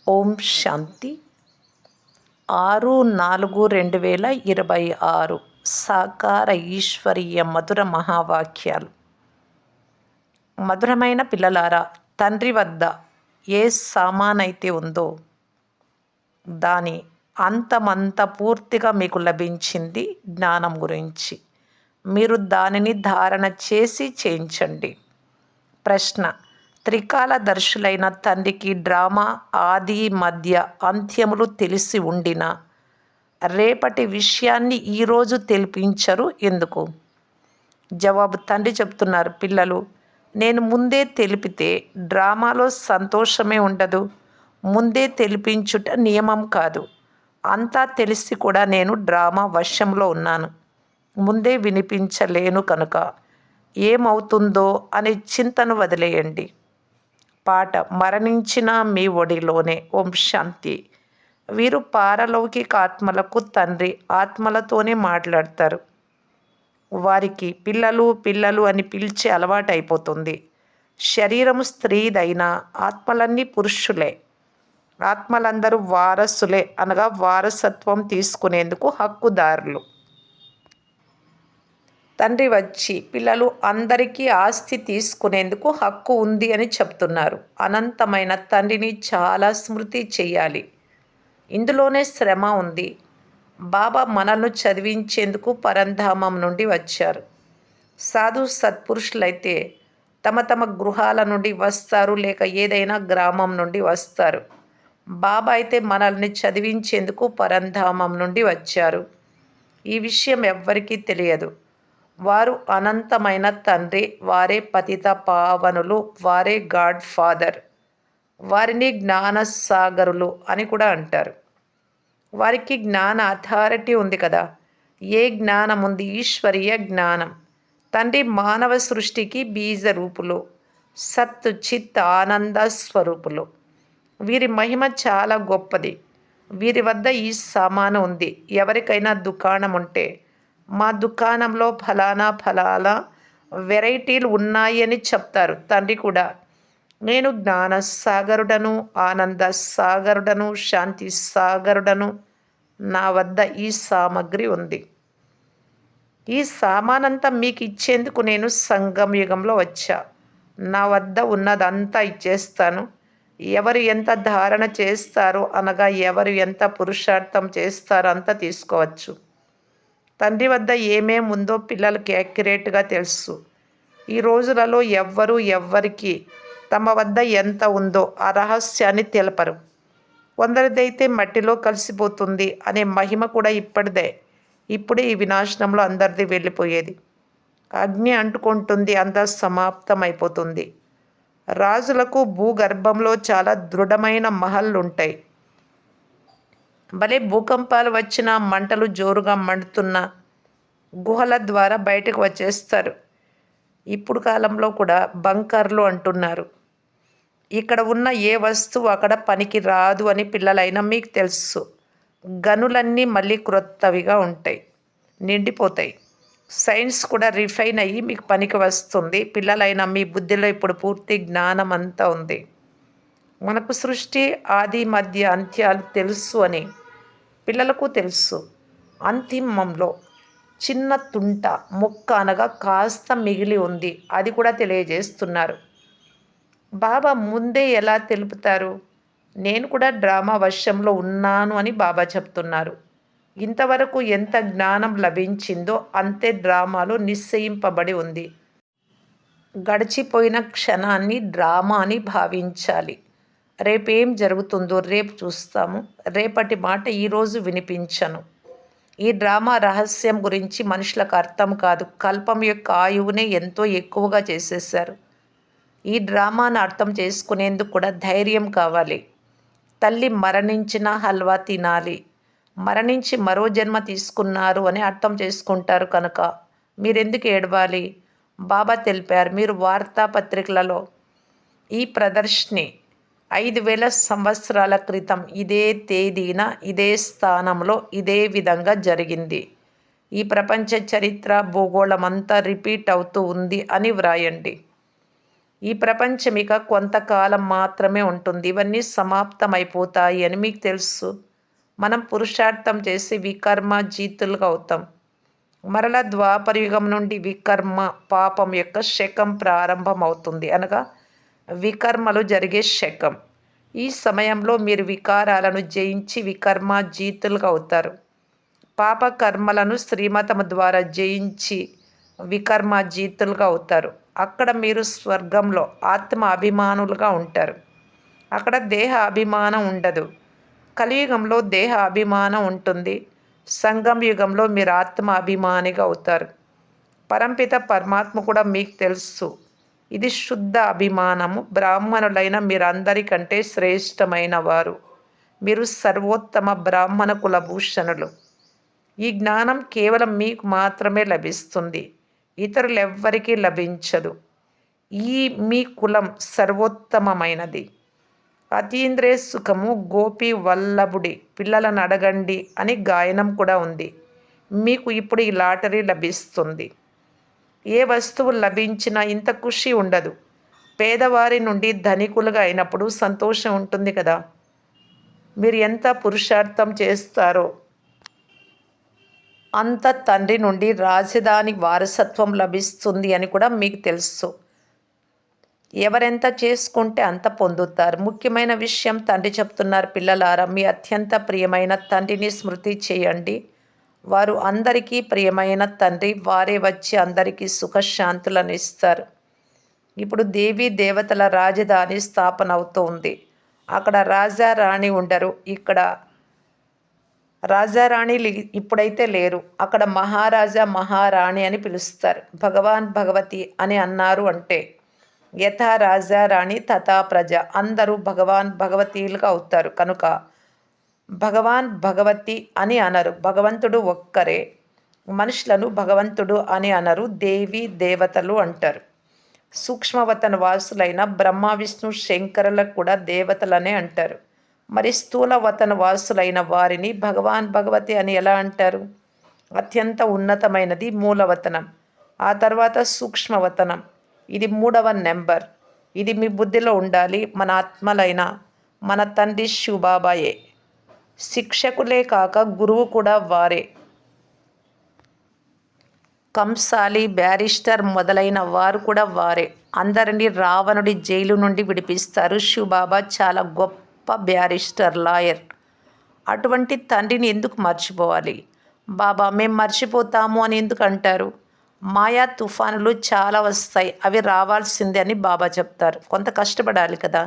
ఓం శాంతి 6/4/2026 సాకార ఈశ్వరీయ మధుర మహావాక్యాలు. మధురమైన పిల్లలారా, తండ్రి వద్ద ఏ సామానైతే ఉందో దాని అంతమంతా పూర్తిగా మీకు లభించింది. జ్ఞానం గురించి మీరు దానిని ధారణ చేసి చేయించండి. ప్రశ్న: త్రికాలదర్శులైన తండ్రికి డ్రామా ఆది మధ్య అంత్యములు తెలిసి ఉండినా రేపటి విషయాన్ని ఈరోజు తెలిపించరు ఎందుకు? జవాబు: తండ్రి చెప్తున్నారు, పిల్లలు, నేను ముందే తెలిపితే డ్రామాలో సంతోషమే ఉండదు. ముందే తెలిపించుట నియమం కాదు. అంతా తెలిసి కూడా నేను డ్రామా వశంలో ఉన్నాను. ముందే వినిపించలేను కనుక ఏమవుతుందో అనే చింతను వదిలేయండి. పాట: మరణించిన మీ ఒడిలోనే. ఓం శాంతి. వీరు పారలౌకిక ఆత్మలకు తండ్రి ఆత్మలతోనే మాట్లాడతారు. వారికి పిల్లలు పిల్లలు అని పిలిచే అలవాటు అయిపోతుంది. శరీరము స్త్రీదైనా ఆత్మలన్నీ పురుషులే. ఆత్మలందరూ వారసులే, అనగా వారసత్వం తీసుకునేందుకు హక్కుదారులు. తండ్రి వచ్చి పిల్లలు అందరికీ ఆస్తి తీసుకునేందుకు హక్కు ఉంది అని చెప్తున్నారు. అనంతమైన తండ్రిని చాలా స్మృతి చేయాలి. ఇందులోనే శ్రమ ఉంది. బాబా మనల్ని చదివించేందుకు పరంధామం నుండి వచ్చారు. సాధు సత్పురుషులైతే తమ తమ గృహాల నుండి వస్తారు, లేక ఏదైనా గ్రామం నుండి వస్తారు. బాబా అయితే మనల్ని చదివించేందుకు పరంధామం నుండి వచ్చారు. ఈ విషయం ఎవ్వరికీ తెలియదు. వారు అనంతమైన తండ్రి, వారే పతిత పావనులు, వారే గాడ్ ఫాదర్. వారిని జ్ఞానసాగరులు అని కూడా అంటారు. వారికి జ్ఞాన అథారిటీ ఉంది కదా. ఏ జ్ఞానం ఉంది? ఈశ్వరీయ జ్ఞానం. తండ్రి మానవ సృష్టికి బీజ రూపులు, సత్ చిత్ ఆనంద స్వరూపులు. వీరి మహిమ చాలా గొప్పది. వీరి వద్ద ఈ సామాను ఉంది. ఎవరికైనా దుకాణం ఉంటే మా దుకాణంలో ఫలానా ఫలానా వెరైటీలు ఉన్నాయి అని చెప్తారు. తండ్రి కూడా నేను జ్ఞాన సాగరుడను, ఆనంద సాగరుడను, శాంతి సాగరుడను. నా వద్ద ఈ సామగ్రి ఉంది. ఈ సామానంతా మీకు ఇచ్చేందుకు నేను సంగమ యుగంలో వచ్చా. నా వద్ద ఉన్నదంతా ఇచ్చేస్తాను. ఎవరు ఎంత ధారణ చేస్తారో, అనగా ఎవరు ఎంత పురుషార్థం చేస్తారో అంతా తీసుకోవచ్చు. తండ్రి వద్ద ఏమేం ఉందో పిల్లలకి యాక్యురేట్గా తెలుసు. ఈ రోజులలో ఎవ్వరికి తమ వద్ద ఎంత ఉందో ఆ రహస్యాన్ని తెలపరు. కొందరిదైతే మట్టిలో కలిసిపోతుంది అనే మహిమ కూడా ఇప్పటిదే. ఇప్పుడే ఈ వినాశనంలో అందరిది వెళ్ళిపోయేది. అగ్ని అంటుకుంటుంది, అంతా సమాప్తం అయిపోతుంది. రాజులకు భూగర్భంలో చాలా దృఢమైన మహల్లుంటాయి. భలే భూకంపాలు వచ్చినా మంటలు జోరుగా మండుతున్న గుహల ద్వారా బయటకు వచ్చేస్తారు. ఇప్పుడు కాలంలో కూడా బంకర్లు అంటున్నారు. ఇక్కడ ఉన్న ఏ వస్తువు అక్కడ పనికి రాదు అని పిల్లలైనా మీకు తెలుసు. గనులన్నీ మళ్ళీ క్రొత్తవిగా ఉంటాయి, నిండిపోతాయి. సైన్స్ కూడా రిఫైన్ అయ్యి మీకు పనికి వస్తుంది. పిల్లలైన మీ బుద్ధిలో ఇప్పుడు పూర్తి జ్ఞానం అంతా ఉంది. మనకు సృష్టి ఆది మధ్య అంత్యాలు తెలుసు అని పిల్లలకు తెలుసు. అంతిమంలో చిన్న తుంట మొక్క, అనగా కాస్త మిగిలి ఉంది. అది కూడా తెలియజేస్తున్నారు. బాబా ముందే ఎలా తెలుపుతారు? నేను కూడా డ్రామా వశంలో ఉన్నాను అని బాబా చెప్తున్నారు. ఇంతవరకు ఎంత జ్ఞానం లభించిందో అంతే డ్రామాలో నిశ్చయింపబడి ఉంది. గడిచిపోయిన క్షణాన్ని డ్రామా అని భావించాలి. రేపేం జరుగుతుందో రేపు చూస్తాము. రేపటి మాట ఈరోజు వినిపించను. ఈ డ్రామా రహస్యం గురించి మనుషులకు అర్థం కాదు. కల్పం యొక్క ఆయువునే ఎంతో ఎక్కువగా చేసేశారు. ఈ డ్రామాను అర్థం చేసుకునేందుకు కూడా ధైర్యం కావాలి. తల్లి మరణించిన హల్వా తినాలి. మరణించి మరో జన్మ తీసుకున్నారు అని అర్థం చేసుకుంటారు కనుక మీరెందుకు ఏడవాలి? బాబా తెలిపారు. మీరు వార్తాపత్రికలలో ఈ ప్రదర్శని 5000 సంవత్సరాల క్రితం ఇదే తేదీన ఇదే స్థానంలో ఇదే విధంగా జరిగింది. ఈ ప్రపంచ చరిత్ర భూగోళమంతా రిపీట్ అవుతూ ఉంది అని వ్రాయండి. ఈ ప్రపంచం ఇక కొంతకాలం మాత్రమే ఉంటుంది. ఇవన్నీ సమాప్తమైపోతాయి అని మీకు తెలుసు. మనం పురుషార్థం చేసి వికర్మ జీతులుగా అవుతాం. మరలా ద్వాపరయుగం నుండి వికర్మ పాపం యొక్క శకం ప్రారంభమవుతుంది. అనగా వికర్మలు జరిగే శకం. ఈ సమయంలో మీరు వికారాలను జయించి వికర్మ జీతులుగా అవుతారు. పాప కర్మలను శ్రీమతము ద్వారా జయించి వికర్మ జీతులుగా అవుతారు. అక్కడ మీరు స్వర్గంలో ఆత్మ అభిమానులుగా ఉంటారు. అక్కడ దేహ అభిమానం ఉండదు. కలియుగంలో దేహ అభిమానం ఉంటుంది. సంగం యుగంలో మీరు ఆత్మ అభిమానిగా అవుతారు. పరంపిత పరమాత్మ కూడా మీకు తెలుసు. ఇది శుద్ధ అభిమానము. బ్రాహ్మణులైన మీరందరికంటే శ్రేష్టమైన వారు. మీరు సర్వోత్తమ బ్రాహ్మణ కులభూషణులు. ఈ జ్ఞానం కేవలం మీకు మాత్రమే లభిస్తుంది. ఇతరులెవ్వరికీ లభించదు. ఈ మీ కులం సర్వోత్తమమైనది. అతీంద్రియ సుఖము గోపి వల్లభుడి పిల్లలను అడగండి అని గాయనం కూడా ఉంది. మీకు ఇప్పుడు ఈ లాటరీ లభిస్తుంది. ఏ వస్తువు లభించినా ఇంత ఖుషి ఉండదు. పేదవారి నుండి ధనికులుగా అయినప్పుడు సంతోషం ఉంటుంది కదా. మీరు ఎంత పురుషార్థం చేస్తారో అంత తండ్రి నుండి రాజధాని వారసత్వం లభిస్తుంది అని కూడా మీకు తెలుసు. ఎవరెంత చేసుకుంటే అంత పొందుతారు. ముఖ్యమైన విషయం తండ్రి చెప్తున్నారు, పిల్లలారా మీ అత్యంత ప్రియమైన తండ్రిని స్మృతి చేయండి. వారు అందరికీ ప్రియమైన తండ్రి. వారే వచ్చి అందరికీ సుఖశాంతులను ఇస్తారు. ఇప్పుడు దేవీ దేవతల రాజధాని స్థాపన అవుతోంది. అక్కడ రాజా రాణి ఉండరు. ఇక్కడ రాజారాణి ఇప్పుడైతే లేరు. అక్కడ మహారాజా మహారాణి అని పిలుస్తారు. భగవాన్ భగవతి అని అన్నారు అంటే యథా రాజా రాణి తథా ప్రజ. అందరూ భగవాన్ భగవతీలుగా అవుతారు. కనుక భగవాన్ భగవతి అని అనరు. భగవంతుడు ఒక్కరే. మనుషులను భగవంతుడు అని అనరు. దేవి దేవతలు అంటారు. సూక్ష్మవతన వాసులైన బ్రహ్మ విష్ణు శంకరులకు కూడా దేవతలనే అంటారు. మరి స్థూలవతన వాసులైన వారిని భగవాన్ భగవతి అని ఎలా అంటారు? అత్యంత ఉన్నతమైనది మూలవతనం. ఆ తర్వాత సూక్ష్మవతనం. ఇది 3వ నెంబర్. ఇది మీ బుద్ధిలో ఉండాలి. మన ఆత్మలైన మన తండ్రి శివబాబాయే. శిక్షకులే కాక గురువు కూడా వారే. కంసాలి, బ్యారిస్టర్ మొదలైన వారు కూడా వారే. అందరినీ రావణుడి జైలు నుండి విడిపిస్తారు. శివబాబా చాలా గొప్ప బ్యారిస్టర్, లాయర్. అటువంటి తండ్రిని ఎందుకు మర్చిపోవాలి? బాబా మేము మర్చిపోతాము అని ఎందుకు అంటారు? మాయా తుఫానులు చాలా వస్తాయి, అవి రావాల్సిందే అని బాబా చెప్తారు. కొంత కష్టపడాలి కదా.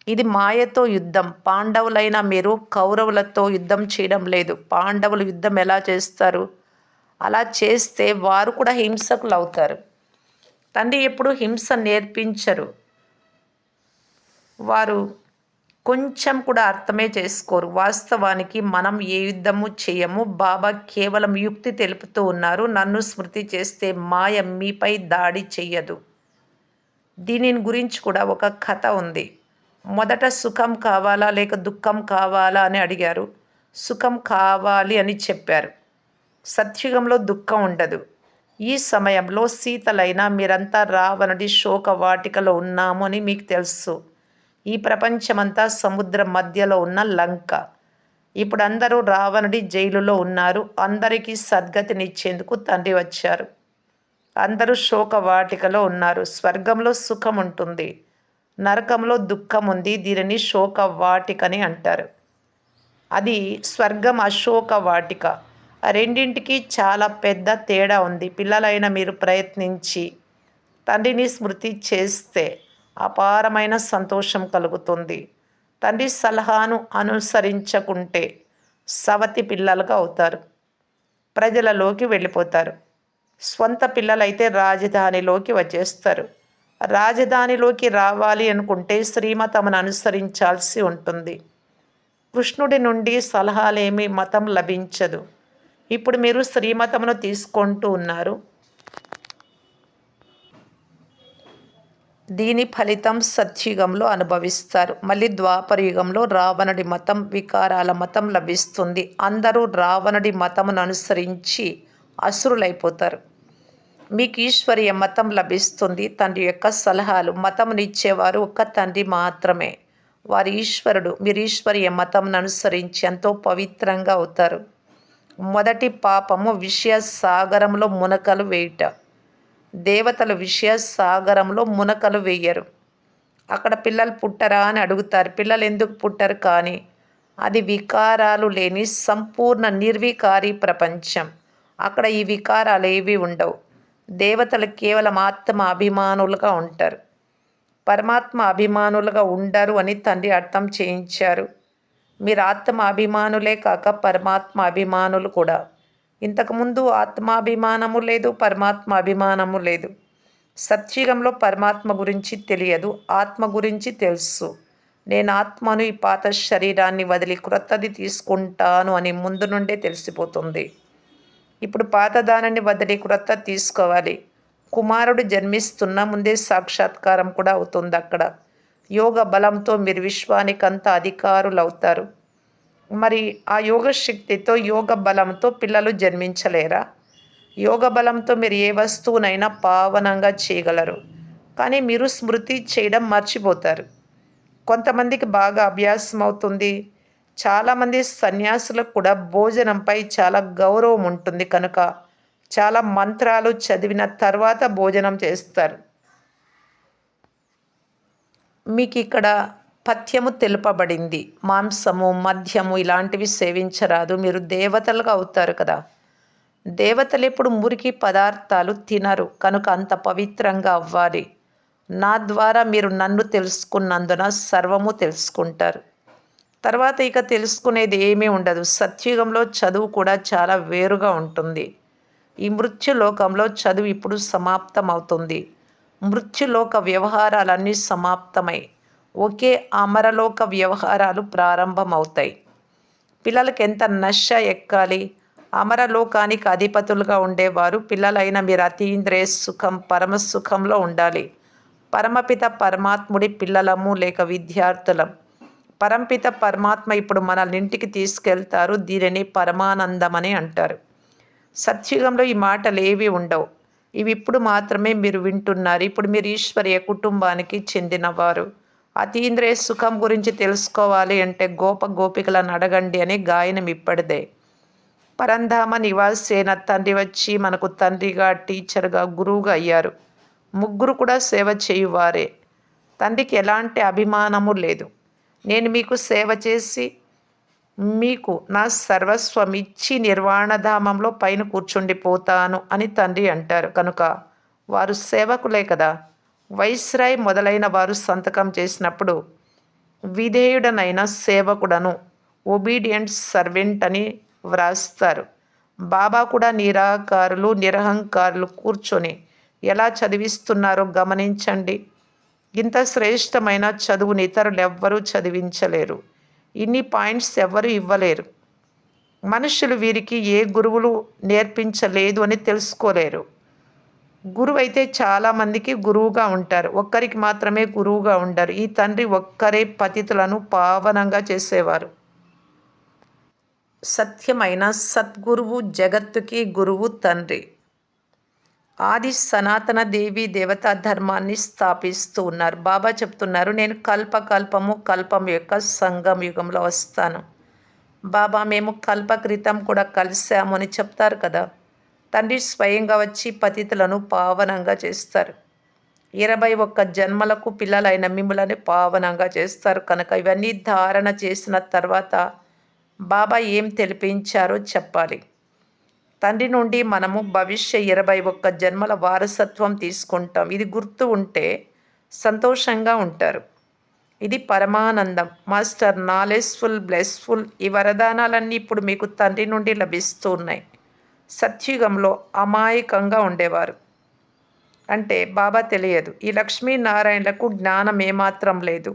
ఇది మాయతో యుద్ధం. పాండవులైన మీరు కౌరవులతో యుద్ధం చేయడం లేదు. పాండవులు యుద్ధం ఎలా చేస్తారు? అలా చేస్తే వారు కూడా హింసకులు అవుతారు. తండ్రి ఎప్పుడు హింస నేర్పించరు. వారు కొంచెం కూడా అర్థమే చేసుకోరు. వాస్తవానికి మనం ఏ యుద్ధము చేయము. బాబా కేవలం యుక్తి తెలుపుతూ ఉన్నారు. నన్ను స్మృతి చేస్తే మాయ మీపై దాడి చెయ్యదు. దీనిని గురించి కూడా ఒక కథ ఉంది. మొదట సుఖం కావాలా లేక దుఃఖం కావాలా అని అడిగారు. సుఖం కావాలి అని చెప్పారు. సత్యుగంలో దుఃఖం ఉండదు. ఈ సమయంలో సీతలైన మీరంతా రావణుడి శోక వాటికలో ఉన్నాము అని మీకు తెలుసు. ఈ ప్రపంచమంతా సముద్రం మధ్యలో ఉన్న లంక. ఇప్పుడు అందరూ రావణుడి జైలులో ఉన్నారు. అందరికీ సద్గతినిచ్చేందుకు తండ్రి వచ్చారు. అందరూ శోక వాటికలో ఉన్నారు. స్వర్గంలో సుఖం ఉంటుంది, నరకంలో దుఃఖం ఉంది. దీనిని శోక వాటికని అంటారు. అది స్వర్గం, అశోక వాటిక. ఆ రెండింటికి చాలా పెద్ద తేడా ఉంది. పిల్లలైన మీరు ప్రయత్నించి తండ్రిని స్మృతి చేస్తే అపారమైన సంతోషం కలుగుతుంది. తండ్రి సలహాను అనుసరించకుంటే సవతి పిల్లలుగా అవుతారు, ప్రజలలోకి వెళ్ళిపోతారు. స్వంత పిల్లలైతే రాజధానిలోకి వచ్చేస్తారు. రాజధానిలోకి రావాలి అనుకుంటే శ్రీమతమును అనుసరించాల్సి ఉంటుంది. కృష్ణుడి నుండి సలహాలేమి మతం లభించదు. ఇప్పుడు మీరు శ్రీమతమును తీసుకుంటూ ఉన్నారు. దీని ఫలితం సత్యుగంలో అనుభవిస్తారు. మళ్ళీ ద్వాపర యుగంలో రావణుడి మతం, వికారాల మతం లభిస్తుంది. అందరూ రావణుడి మతమును అనుసరించి అసురులైపోతారు. మీకు ఈశ్వరీయ మతం లభిస్తుంది. తండ్రి యొక్క సలహాలు మతమునిచ్చేవారు ఒక్క తండ్రి మాత్రమే. వారి ఈశ్వరుడు. మీరు ఈశ్వరీయ మతంను అనుసరించి ఎంతో పవిత్రంగా అవుతారు. మొదటి పాపము విషయ సాగరంలో మునకలు వేయుట. దేవతలు విషయ సాగరంలో మునకలు వేయరు. అక్కడ పిల్లలు పుట్టరా అని అడుగుతారు. పిల్లలు ఎందుకు పుట్టరు కానీ అది వికారాలు లేని సంపూర్ణ నిర్వికారి ప్రపంచం. అక్కడ ఈ వికారాలు ఏవి ఉండవు. దేవతలు కేవలం ఆత్మ అభిమానులుగా ఉంటారు. పరమాత్మ అభిమానులుగా ఉండరు అని తండ్రి అర్థం చేయించారు. మీరు ఆత్మ అభిమానులే కాక పరమాత్మ అభిమానులు కూడా. ఇంతకుముందు ఆత్మాభిమానము లేదు, పరమాత్మ అభిమానము లేదు. సత్యుగంలో పరమాత్మ గురించి తెలియదు, ఆత్మ గురించి తెలుసు. నేను ఆత్మను ఈ పాత శరీరాన్ని వదిలి క్రొత్తది తీసుకుంటాను అని ముందు నుండే తెలిసిపోతుంది. ఇప్పుడు పాతదానాన్ని వదిలి క్రొత్త తీసుకోవాలి. కుమారుడు జన్మిస్తున్న ముందే సాక్షాత్కారం కూడా అవుతుంది అక్కడ. యోగ బలంతో మీరు విశ్వానికంతా అధికారులు అవుతారు. మరి ఆ యోగ శక్తితో యోగ బలంతో పిల్లలు జన్మించలేరా? యోగ బలంతో మీరు ఏ వస్తువునైనా పావనంగా చేయగలరు. కానీ మీరు స్మృతి చేయడం మర్చిపోతారు. కొంతమందికి బాగా అభ్యాసం అవుతుంది. చాలామంది సన్యాసులకు కూడా భోజనంపై చాలా గౌరవం ఉంటుంది కనుక చాలా మంత్రాలు చదివిన తర్వాత భోజనం చేస్తారు. మీకు ఇక్కడ పథ్యము తెలుపబడింది. మాంసము, మద్యము ఇలాంటివి సేవించరాదు. మీరు దేవతలుగా అవుతారు కదా. దేవతలు ఎప్పుడు మురికి పదార్థాలు తినరు కనుక అంత పవిత్రంగా అవ్వాలి. నా ద్వారా మీరు నన్ను తెలుసుకున్నందున సర్వము తెలుసుకుంటారు. తర్వాత ఇక తెలుసుకునేది ఏమీ ఉండదు. సత్యుగంలో చదువు కూడా చాలా వేరుగా ఉంటుంది. ఈ మృత్యులోకంలో చదువు ఇప్పుడు సమాప్తమవుతుంది. మృత్యులోక వ్యవహారాలన్నీ సమాప్తమై ఒకే అమరలోక వ్యవహారాలు ప్రారంభమవుతాయి. పిల్లలకి ఎంత నశ ఎక్కాలి. అమరలోకానికి అధిపతులుగా ఉండేవారు పిల్లలైన మీరు అతీంద్రియ సుఖం పరమసుఖంలో ఉండాలి. పరమపిత పరమాత్ముడి పిల్లలము లేక విద్యార్థులం. పరంపిత పరమాత్మ ఇప్పుడు మనల్ని ఇంటికి తీసుకెళ్తారు. దీనిని పరమానందమని అంటారు. సత్యుగంలో ఈ మాటలు ఏవి ఉండవు. ఇవి ఇప్పుడు మాత్రమే మీరు వింటున్నారు. ఇప్పుడు మీరు ఈశ్వరీయ కుటుంబానికి చెందినవారు. అతీంద్రియ సుఖం గురించి తెలుసుకోవాలి అంటే గోపికలను అడగండి అని గాయనం ఇప్పటిదే. పరంధామ నివాసి అయిన తండ్రి వచ్చి మనకు తండ్రిగా, టీచర్గా, గురువుగా అయ్యారు. ముగ్గురు కూడా సేవ చేయువారే. తండ్రికి ఎలాంటి అభిమానము లేదు. నేను మీకు సేవ చేసి మీకు నా సర్వస్వం ఇచ్చి నిర్వాణధామంలో పైన కూర్చుండిపోతాను అని తండ్రి అంటారు. కనుక వారు సేవకులే కదా. వైస్రాయ్ మొదలైన వారు సంతకం చేసినప్పుడు విధేయుడనైన సేవకుడను, ఒబీడియంట్ సర్వెంట్ అని వ్రాస్తారు. బాబా కూడా నిరాకారులు, నిరహంకారులు కూర్చొని ఎలా చదివిస్తున్నారో గమనించండి. ఇంత శ్రేష్టమైన చదువుని ఇతరులు ఎవ్వరూ చదివించలేరు. ఇన్ని పాయింట్స్ ఎవ్వరూ ఇవ్వలేరు. మనుషులు వీరికి ఏ గురువులు నేర్పించలేదు అని తెలుసుకోలేరు. గురువు అయితే చాలామందికి గురువుగా ఉంటారు, ఒక్కరికి మాత్రమే గురువుగా ఉండరు. ఈ తండ్రి ఒక్కరే పతితులను పావనంగా చేసేవారు. సత్యమైన సద్గురువు జగత్తుకి గురువు తండ్రి. ఆది సనాతన దేవి దేవతా ధర్మాన్ని స్థాపిస్తూ ఉన్నారు. బాబా చెప్తున్నారు, నేను కల్పం యొక్క సంగం యుగంలో వస్తాను. బాబా మేము కల్పక్రితం కూడా కలిశాము అని చెప్తారు కదా. తండ్రి స్వయంగా వచ్చి పతితులను పావనంగా చేస్తారు. 21 జన్మలకు పిల్లలైన మిమ్మల్ని పావనంగా చేస్తారు. కనుక ఇవన్నీ ధారణ చేసిన తర్వాత బాబా ఏం తెలిపించారో చెప్పాలి. తండ్రి నుండి మనము భవిష్య 21 జన్మల వారసత్వం తీసుకుంటాం. ఇది గుర్తు ఉంటే సంతోషంగా ఉంటారు. ఇది పరమానందం. Master knowledgeful, blissful. ఈ వరదానాలన్నీ ఇప్పుడు మీకు తండ్రి నుండి లభిస్తూ ఉన్నాయి. సత్యుగంలో అమాయకంగా ఉండేవారు. అంటే బాబా తెలియదు. ఈ లక్ష్మీనారాయణలకు జ్ఞానం ఏమాత్రం లేదు.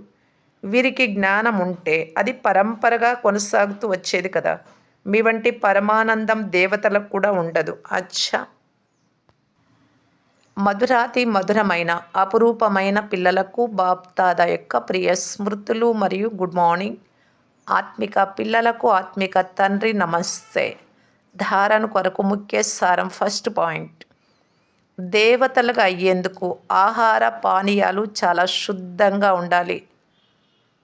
వీరికి జ్ఞానం ఉంటే అది పరంపరగా కొనసాగుతూ వచ్చేది కదా. మీ వంటి పరమానందం దేవతలకు కూడా ఉండదు. అచ్చా. మధురాతి మధురమైన అపురూపమైన పిల్లలకు బాప్దాదా యొక్క ప్రియ స్మృతులు మరియు గుడ్ మార్నింగ్. ఆత్మిక పిల్లలకు ఆత్మిక తండ్రి నమస్తే. ధారణ కొరకు ముఖ్య సారం. ఫస్ట్ పాయింట్, దేవతలుగా అయ్యేందుకు ఆహార పానీయాలు చాలా శుద్ధంగా ఉండాలి.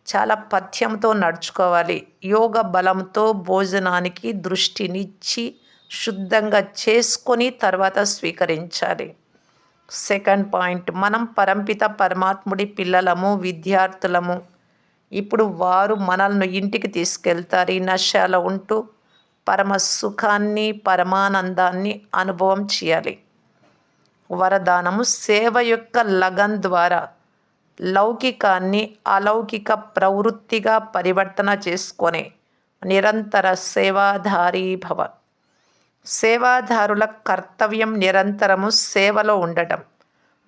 చాలా పథ్యంతో నడుచుకోవాలి. యోగ బలంతో భోజనానికి దృష్టినిచ్చి శుద్ధంగా చేసుకొని తర్వాత స్వీకరించాలి. సెకండ్ పాయింట్, మనం పరంపిత పరమాత్ముడి పిల్లలము, విద్యార్థులము. ఇప్పుడు వారు మనల్ని ఇంటికి తీసుకెళ్తారు. ఈ నశలో ఉంటూ పరమ సుఖాన్ని, పరమానందాన్ని అనుభవం చేయాలి. వరదానము, సేవ యొక్క లగన్ ద్వారా లౌకికాన్ని అలౌకిక ప్రవృత్తిగా పరివర్తన చేసుకొని నిరంతర సేవాధారీ భవ. సేవాదారుల కర్తవ్యం నిరంతరము సేవలో ఉండటం.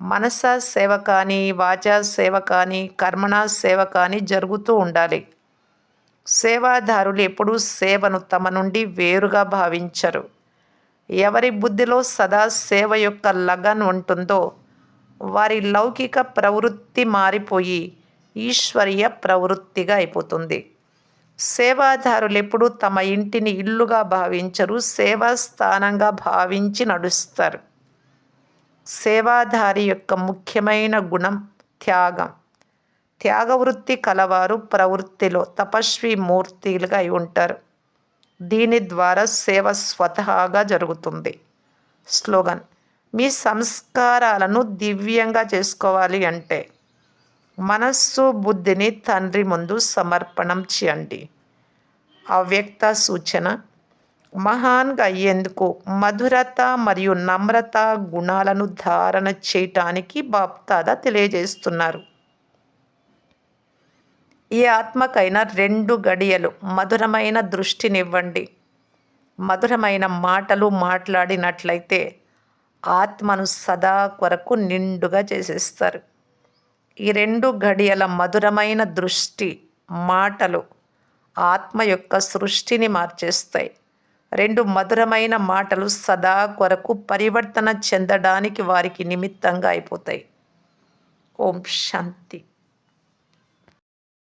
మనస సేవ కానీ, వాచా సేవ కానీ, కర్మణ సేవ కానీ జరుగుతూ ఉండాలి. సేవాదారులు ఎప్పుడూ సేవను తమ నుండి వేరుగా భావించరు. ఎవరి బుద్ధిలో సదా సేవ యొక్క లగన్ ఉంటుందో వారి లౌకిక ప్రవృత్తి మారిపోయి ఈశ్వరీయ ప్రవృత్తిగా అయిపోతుంది. సేవాదారులు ఎప్పుడూ తమ ఇంటిని ఇల్లుగా భావించరు, సేవా స్థానంగా భావించి నడుస్తారు. సేవాదారి యొక్క ముఖ్యమైన గుణం త్యాగం. త్యాగవృత్తి కలవారు ప్రవృత్తిలో తపస్వి మూర్తిలుగా అయి ఉంటారు. దీని ద్వారా సేవ స్వతహాగా జరుగుతుంది. స్లోగన్, మీ సంస్కారాలను దివ్యంగా చేసుకోవాలి అంటే మనస్సు బుద్ధిని తండ్రి ముందు సమర్పణం చేయండి. అవ్యక్త సూచన, మహాన్గా అయ్యేందుకు మధురత మరియు నమ్రత గుణాలను ధారణ చేయటానికి బాప్దాదా తెలియజేస్తున్నారు. ఈ ఆత్మకైనా 2 గడియలు మధురమైన దృష్టినివ్వండి. మధురమైన మాటలు మాట్లాడినట్లయితే ఆత్మను సదా కొరకు నిండుగా చేసేస్తారు. ఈ 2 గడియల మధురమైన దృష్టి మాటలు ఆత్మ యొక్క సృష్టిని మార్చేస్తాయి. 2 మధురమైన మాటలు సదా కొరకు పరివర్తన చెందడానికి వారికి నిమిత్తంగా అయిపోతాయి. ఓం శాంతి.